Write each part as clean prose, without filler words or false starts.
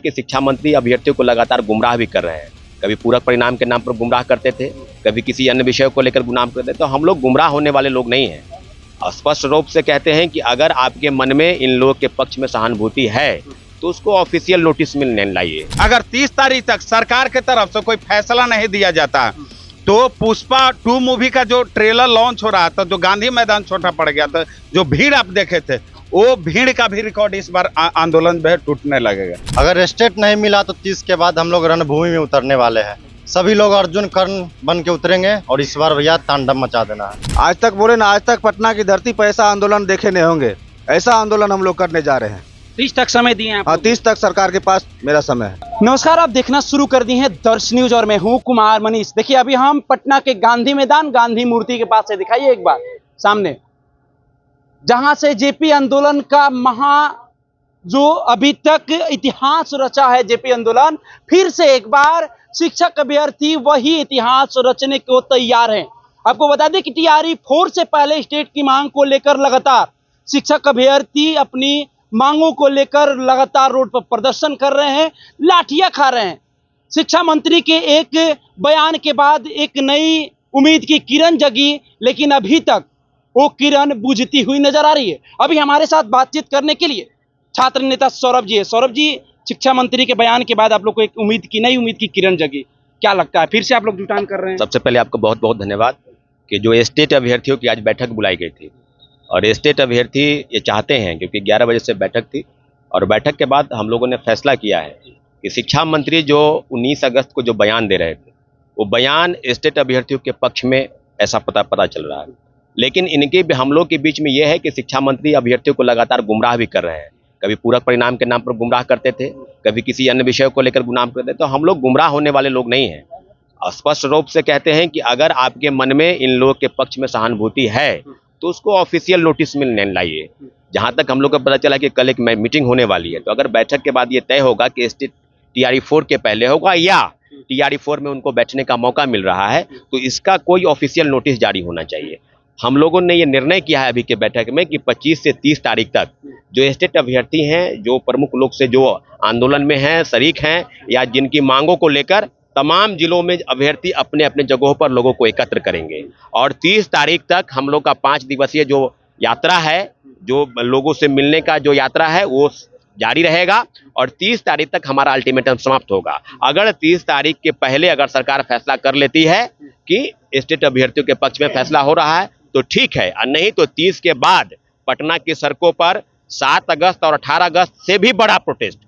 कि शिक्षा मंत्री अभ्यर्थियों को लगातार गुमराह भी कर रहे हैं। कभी पूरक परिणाम के नाम पर गुमराह करते थे, कभी किसी अन्य विषय को लेकर गुमराह करते थे। तो हम लोग गुमराह होने वाले लोग नहीं हैं। स्पष्ट रूप से कहते हैं कि अगर आपके मन में इन लोगों के पक्ष में सहानुभूति है तो उसको ऑफिशियल नोटिस में लाइए। अगर 30 तारीख तक सरकार की तरफ से कोई फैसला नहीं दिया जाता तो पुष्पा 2 मूवी का जो ट्रेलर लॉन्च हो रहा था, जो गांधी मैदान छोटा पड़ गया था, जो भीड़ आप देखे थे, वो भीड़ का भी रिकॉर्ड इस बार आंदोलन में टूटने लगेगा। अगर स्टेट नहीं मिला तो 30 के बाद हम लोग रणभूमि में उतरने वाले हैं। सभी लोग अर्जुन कर्ण बन के उतरेंगे और इस बार भैया तांडव मचा देना है। आज तक बोले ना, आज तक पटना की धरती पर ऐसा आंदोलन देखे नहीं होंगे। ऐसा आंदोलन हम लोग करने जा रहे हैं। 30 तक समय दिए हैं। हाँ, 30 तक सरकार के पास मेरा समय है। नमस्कार, आप देखना शुरू कर दी है दर्श न्यूज और मैं हूं कुमार मनीष। देखिए, अभी हम पटना के गांधी मैदान, गांधी मूर्ति के पास से, दिखाइए एक बार सामने, जहां से जेपी आंदोलन का जो अभी तक इतिहास रचा है जेपी आंदोलन, फिर से एक बार शिक्षक अभ्यर्थी वही इतिहास रचने को तैयार हैं। आपको बता दें कि टीआरई 4 से पहले स्टेट की मांग को लेकर लगातार शिक्षक अभ्यर्थी अपनी मांगों को लेकर लगातार रोड पर प्रदर्शन कर रहे हैं, लाठियां खा रहे हैं। शिक्षा मंत्री के एक बयान के बाद एक नई उम्मीद की किरण जगी, लेकिन अभी तक वो किरण बुझती हुई नजर आ रही है। अभी हमारे साथ बातचीत करने के लिए छात्र नेता सौरभ जी है। सौरभ जी, शिक्षा मंत्री के बयान के बाद आप लोग को एक नई उम्मीद की किरण जगी, क्या लगता है फिर से आप लोग जुटान कर रहे हैं? सबसे पहले आपको बहुत बहुत धन्यवाद कि जो स्टेट अभ्यर्थियों की आज बैठक बुलाई गई थी, और स्टेट अभ्यर्थी ये चाहते हैं, क्योंकि 11 बजे से बैठक थी और बैठक के बाद हम लोगों ने फैसला किया है कि शिक्षा मंत्री जो 19 अगस्त को जो बयान दे रहे थे, वो बयान स्टेट अभ्यर्थियों के पक्ष में ऐसा पता चल रहा है। लेकिन इनके हम लोग के बीच में ये है कि शिक्षा मंत्री अभ्यर्थियों को लगातार गुमराह भी कर रहे हैं। कभी पूरक परिणाम के नाम पर गुमराह करते थे, कभी किसी अन्य विषय को लेकर गुमराह करते थे। तो हम लोग गुमराह होने वाले लोग नहीं हैं। स्पष्ट रूप से कहते हैं कि अगर आपके मन में इन लोगों के पक्ष में सहानुभूति है तो उसको ऑफिशियल नोटिस में लाइए। जहां तक हम लोग को पता चला कि कल एक मीटिंग होने वाली है, तो अगर बैठक के बाद ये तय होगा कि टीआरई 4 के पहले होगा या टीआरई 4 में उनको बैठने का मौका मिल रहा है, तो इसका कोई ऑफिशियल नोटिस जारी होना चाहिए। हम लोगों ने ये निर्णय किया है अभी के बैठक में कि 25 से 30 तारीख तक जो स्टेट अभ्यर्थी हैं, जो प्रमुख लोग से जो आंदोलन में हैं, शरीक हैं, या जिनकी मांगों को लेकर तमाम जिलों में अभ्यर्थी अपने अपने जगहों पर लोगों को एकत्र करेंगे। और 30 तारीख तक हम लोग का 5 दिवसीय जो यात्रा है, जो लोगों से मिलने का जो यात्रा है, वो जारी रहेगा और 30 तारीख तक हमारा अल्टीमेटम समाप्त होगा। अगर 30 तारीख के पहले अगर सरकार फैसला कर लेती है कि स्टेट अभ्यर्थियों के पक्ष में फैसला हो रहा है तो ठीक है, और नहीं तो 30 के बाद पटना की सड़कों पर 7 अगस्त और 18 अगस्त से भी बड़ा प्रोटेस्ट,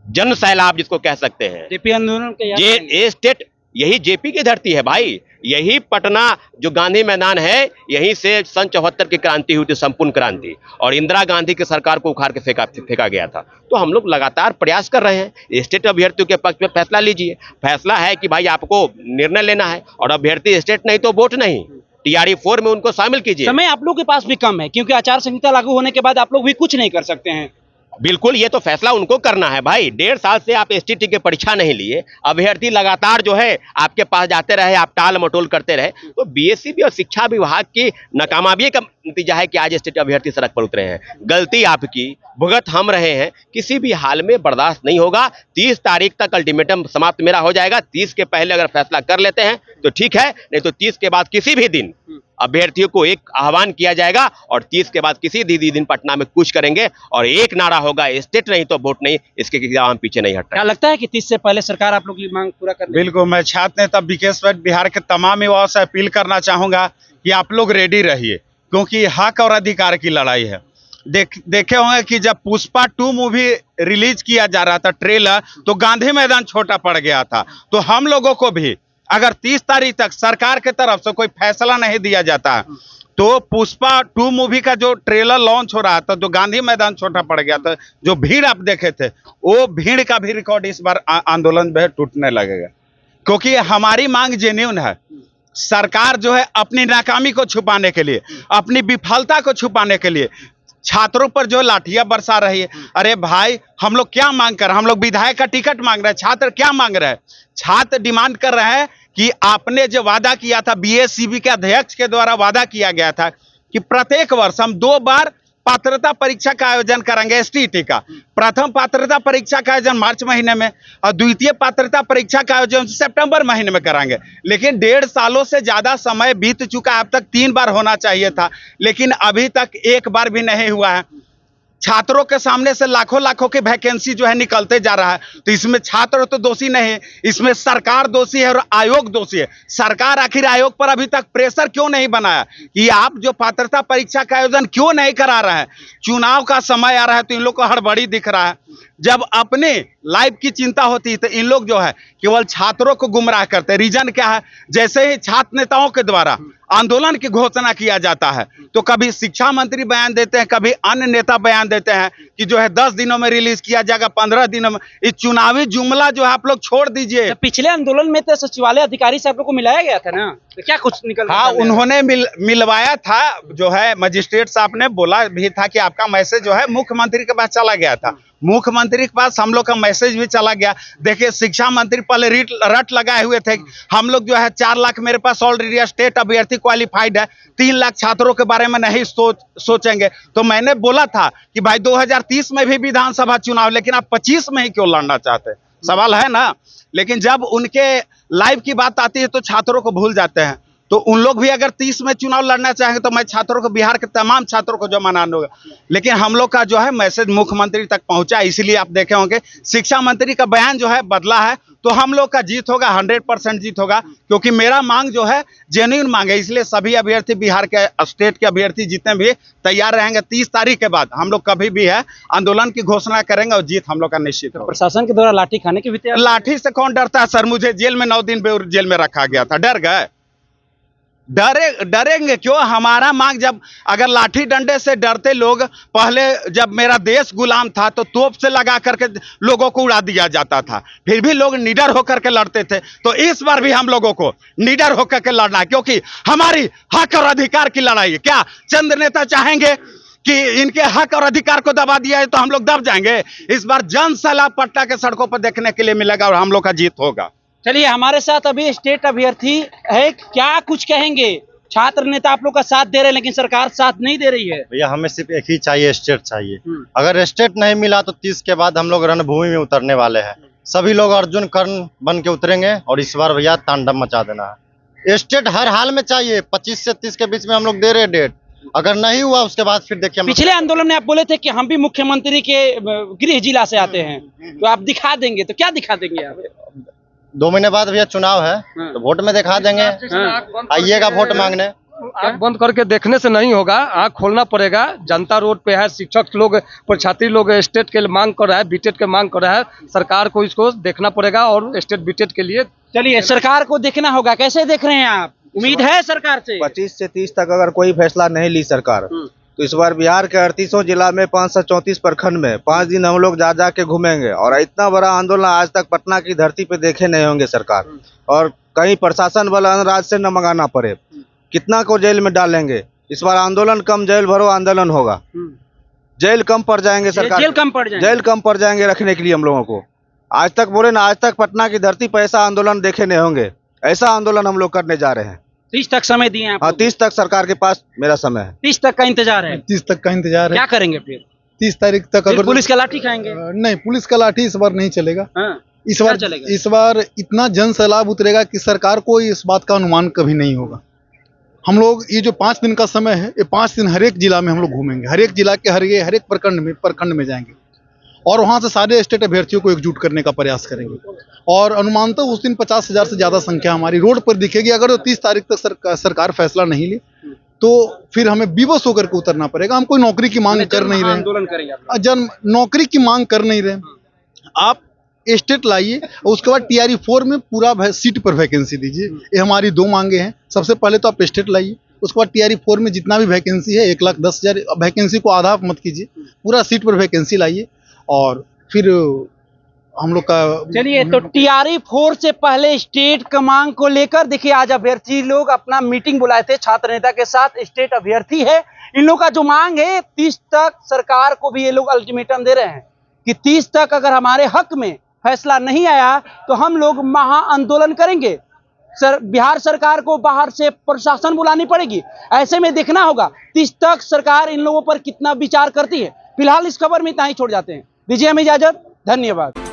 जन सैलाब जिसको कह सकते हैं। जेपी आंदोलन के ये स्टेट, यही जेपी की धरती है भाई। यही पटना जो गांधी मैदान है, यहीं से सन 74 की क्रांति हुई थी, संपूर्ण क्रांति, और इंदिरा गांधी की सरकार को उखाड़ के फेंका गया था। तो हम लोग लगातार प्रयास कर रहे हैं। स्टेट अभ्यर्थियों के पक्ष में फैसला लीजिए। फैसला है कि भाई आपको निर्णय लेना है, और अभ्यर्थी स्टेट नहीं तो वोट नहीं, टीआरई 4 में उनको शामिल कीजिए। समय आप लोग के पास भी कम है, क्योंकि आचार संहिता लागू होने के बाद आप लोग भी कुछ नहीं कर सकते हैं। बिल्कुल, ये तो फैसला उनको करना है भाई। 1.5 साल से आप एसटीटी की परीक्षा नहीं लिए, अभ्यर्थी लगातार जो है आपके पास जाते रहे, आप टाल मटोल करते रहे। तो बीएससीबी और शिक्षा विभाग की नाकामयाबी का नतीजा है कि आज स्टेट अभ्यर्थी सड़क पर उतरे हैं। गलती आपकी, भुगत हम रहे हैं, किसी भी हाल में बर्दाश्त नहीं होगा। 30 तारीख तक अल्टीमेटम समाप्त मेरा हो जाएगा। 30 के पहले अगर फैसला कर लेते हैं तो ठीक है, नहीं तो 30 के बाद किसी भी दिन अभ्यर्थियों को एक आह्वान किया जाएगा और 30 के बाद किसी भी दिन पटना में कूच करेंगे और एक नारा होगा, स्टेट नहीं तो वोट नहीं। इसके खिलाफ हम पीछे नहीं हट रहे। क्या लगता है कि 30 से पहले सरकार आप लोग की मांग पूरा कर? बिल्कुल, मैं छात्र नेता विकेश बिहार के तमाम युवाओं से अपील करना चाहूंगा कि आप लोग रेडी रहिए, क्योंकि हक और अधिकार की लड़ाई है। देखे होंगे कि जब पुष्पा 2 मूवी रिलीज किया जा रहा था ट्रेलर, तो गांधी मैदान छोटा पड़ गया था। तो हम लोगों को भी अगर 30 तारीख तक सरकार की तरफ से कोई फैसला नहीं दिया जाता तो पुष्पा 2 मूवी का जो ट्रेलर लॉन्च हो रहा था, जो गांधी मैदान छोटा पड़ गया था, जो भीड़ आप देखे थे, वो भीड़ का भी रिकॉर्ड इस बार आंदोलन में टूटने लगेगा। क्योंकि हमारी मांग जेन्युइन है। सरकार जो है अपनी नाकामी को छुपाने के लिए, अपनी विफलता को छुपाने के लिए छात्रों पर जो लाठियां बरसा रही है। अरे भाई, हम लोग क्या मांग कर रहे हैं? हम लोग विधायक का टिकट मांग रहे हैं। छात्र क्या मांग रहे हैं? छात्र डिमांड कर रहे हैं कि आपने जो वादा किया था, बीएससीबी के अध्यक्ष के द्वारा वादा किया गया था कि प्रत्येक वर्ष हम 2 बार पात्रता परीक्षा का आयोजन करेंगे एसटीईटी का। प्रथम पात्रता परीक्षा का आयोजन मार्च महीने में और द्वितीय पात्रता परीक्षा का आयोजन सितंबर महीने में कराएंगे। लेकिन 1.5 सालों से ज्यादा समय बीत चुका है। अब तक 3 बार होना चाहिए था, लेकिन अभी तक एक बार भी नहीं हुआ है। छात्रों के सामने से लाखों लाखों की वैकेंसी जो है निकलते जा रहा है, तो इसमें छात्र तो दोषी नहीं, इसमें सरकार दोषी है और आयोग दोषी है। सरकार आखिर आयोग पर अभी तक प्रेशर क्यों नहीं बनाया कि आप जो पात्रता परीक्षा का आयोजन क्यों नहीं करा रहे हैं? चुनाव का समय आ रहा है तो इन लोग को हड़बड़ी दिख रहा है। जब अपने लाइफ की चिंता होती है तो इन लोग जो है केवल छात्रों को गुमराह करते हैं। रीजन क्या है? जैसे ही छात्र नेताओं के द्वारा आंदोलन की घोषणा किया जाता है तो कभी शिक्षा मंत्री बयान देते हैं, कभी अन्य नेता बयान देते हैं कि जो है 10 दिनों में रिलीज किया जाएगा, 15 दिनों में। इस चुनावी जुमला जो है आप लोग छोड़ दीजिए। पिछले आंदोलन में तो सचिवालय अधिकारी से आप लोग को मिलाया गया था ना, तो क्या कुछ निकल? हाँ, उन्होंने मिलवाया था। जो है मजिस्ट्रेट साहब ने बोला भी था कि आपका मैसेज जो है मुख्यमंत्री के पास चला गया था। मुख्यमंत्री के पास हम लोग का मैसेज भी चला गया। देखिए, शिक्षा मंत्री पहले रट लगाए हुए थे। हम लोग जो है 4 लाख मेरे पास ऑलरेडी स्टेट अभ्यर्थी क्वालिफाइड है, 3 लाख छात्रों के बारे में नहीं सोचेंगे। तो मैंने बोला था कि भाई 2030 में भी विधानसभा चुनाव, लेकिन आप 25 में ही क्यों लड़ना चाहते? सवाल है ना। लेकिन जब उनके लाइफ की बात आती है तो छात्रों को भूल जाते हैं। तो उन लोग भी अगर 30 में चुनाव लड़ना चाहेंगे तो मैं छात्रों को, बिहार के तमाम छात्रों को जो मनाना होगा। लेकिन हम लोग का जो है मैसेज मुख्यमंत्री तक पहुंचा, इसलिए आप देखे होंगे शिक्षा मंत्री का बयान जो है बदला है। तो हम लोग का जीत होगा, 100% जीत होगा, क्योंकि मेरा मांग जो है जेन्युइन मांग है। इसलिए सभी अभ्यर्थी, बिहार के स्टेट के अभ्यर्थी जितने भी तैयार रहेंगे, 30 तारीख के बाद हम लोग कभी भी है आंदोलन की घोषणा करेंगे और जीत हम लोग का निश्चित होगा। प्रशासन के द्वारा लाठी खाने की भी तैयारी? लाठी से कौन डरता है सर? मुझे जेल में 9 दिन जेल में रखा गया था, डर गए? डरेंगे क्यों? हमारा मांग, जब अगर लाठी डंडे से डरते लोग, पहले जब मेरा देश गुलाम था तो तोप से लगा करके लोगों को उड़ा दिया जाता था, फिर भी लोग निडर होकर के लड़ते थे। तो इस बार भी हम लोगों को निडर होकर के लड़ना है, क्योंकि हमारी हक और अधिकार की लड़ाई है। क्या चंद नेता चाहेंगे कि इनके हक और अधिकार को दबा दिया है तो हम लोग दब जाएंगे? इस बार जन सैलाब पटना के सड़कों पर देखने के लिए मिलेगा और हम लोग का जीत होगा। चलिए, हमारे साथ अभी स्टेट अभ्यर्थी है, क्या कुछ कहेंगे? छात्र नेता आप लोग का साथ दे रहे हैं लेकिन सरकार साथ नहीं दे रही है। भैया, हमें सिर्फ एक ही चाहिए, स्टेट चाहिए। अगर स्टेट नहीं मिला तो 30 के बाद हम लोग रणभूमि में उतरने वाले हैं। सभी लोग अर्जुन कर्ण बन के उतरेंगे और इस बार भैया तांडव मचा देना है। स्टेट हर हाल में चाहिए। 25 से 30 के बीच में हम लोग दे रहे डेट। अगर नहीं हुआ उसके बाद फिर देखिए। पिछले आंदोलन में आप बोले थे कि हम भी मुख्यमंत्री के गृह जिला से आते हैं, तो आप दिखा देंगे, तो क्या दिखा देंगे आप? 2 महीने बाद भैया चुनाव है तो वोट में दिखा देंगे। आइएगा वोट मांगने। आँख बंद करके देखने से नहीं होगा, आँख खोलना पड़ेगा। जनता रोड पे है, शिक्षक लोग, छात्री लोग स्टेट के लिए मांग कर रहा है, बीटेट के मांग कर रहा है। सरकार को इसको देखना पड़ेगा और स्टेट बीटेट के लिए। चलिए, सरकार को देखना होगा। कैसे देख रहे हैं आप? उम्मीद है सरकार से? 25 से 30 तक अगर कोई फैसला नहीं ली सरकार, तो इस बार बिहार के 38 जिला में 534 प्रखंड में 5 दिन हम लोग जा के घूमेंगे। और इतना बड़ा आंदोलन आज तक पटना की धरती पे देखे नहीं होंगे सरकार। और कहीं प्रशासन वाला राज्य से न मंगाना पड़े। कितना को जेल में डालेंगे? इस बार आंदोलन कम जेल भरो आंदोलन होगा। जेल कम पड़ जाएंगे सरकार, जेल कम पड़ जाएंगे, जेल कम पड़ जाएंगे रखने के लिए हम लोगों को। आज तक बोले ना, आज तक पटना की धरती पर ऐसा आंदोलन देखे नहीं होंगे। ऐसा आंदोलन हम लोग करने जा रहे हैं। 30 तक समय दिए आप? हाँ, 30 तक सरकार के पास मेरा समय है। 30 तक का इंतजार है? 30 तक का इंतजार है। क्या करेंगे फिर? 30 तारीख तक अगर पुलिस का लाठी खाएंगे? नहीं, पुलिस का लाठी इस बार नहीं चलेगा। चलेगा? इस बार इतना जन सैलाब उतरेगा कि सरकार को इस बात का अनुमान कभी नहीं होगा। हम लोग ये जो 5 दिन का समय है, ये 5 दिन हर एक जिला में हम लोग घूमेंगे। हर एक जिला के हर एक प्रखंड में जाएंगे और वहां से सारे स्टेट अभ्यर्थियों को एकजुट करने का प्रयास करेंगे। और अनुमानतः उस दिन 50,000 से ज्यादा संख्या हमारी रोड पर दिखेगी। अगर 30 तारीख तक सरकार फैसला नहीं ली तो फिर हमें विवश होकर के उतरना पड़ेगा। हम कोई नौकरी की मांग कर नहीं रहे, आंदोलन करेंगे। जन नौकरी की मांग कर नहीं रहे। आप स्टेट लाइए, उसके बाद TRE 4 में पूरा सीट पर वैकेंसी दीजिए। ये हमारी 2 मांगे हैं। सबसे पहले तो आप स्टेट लाइए, उसके बाद TRE 4 में जितना भी वैकेंसी है 1,10,000 वैकेंसी को आधा मत कीजिए, पूरा सीट पर वैकेंसी लाइए और फिर हम लोग का। चलिए, तो TRE 4 से पहले स्टेट का मांग को लेकर देखिए, आज अभ्यर्थी लोग अपना मीटिंग बुलाए थे छात्र नेता के साथ। स्टेट अभ्यर्थी है, इन लोग का जो मांग है 30 तक, सरकार को भी ये लोग अल्टीमेटम दे रहे हैं कि 30 तक अगर हमारे हक में फैसला नहीं आया तो हम लोग महा आंदोलन करेंगे। बिहार सरकार को बाहर से प्रशासन बुलानी पड़ेगी। ऐसे में देखना होगा 30 तक सरकार इन लोगों पर कितना विचार करती है। फिलहाल इस खबर में इतना ही छोड़ जाते हैं। दीजिए हमें इजाजत, धन्यवाद।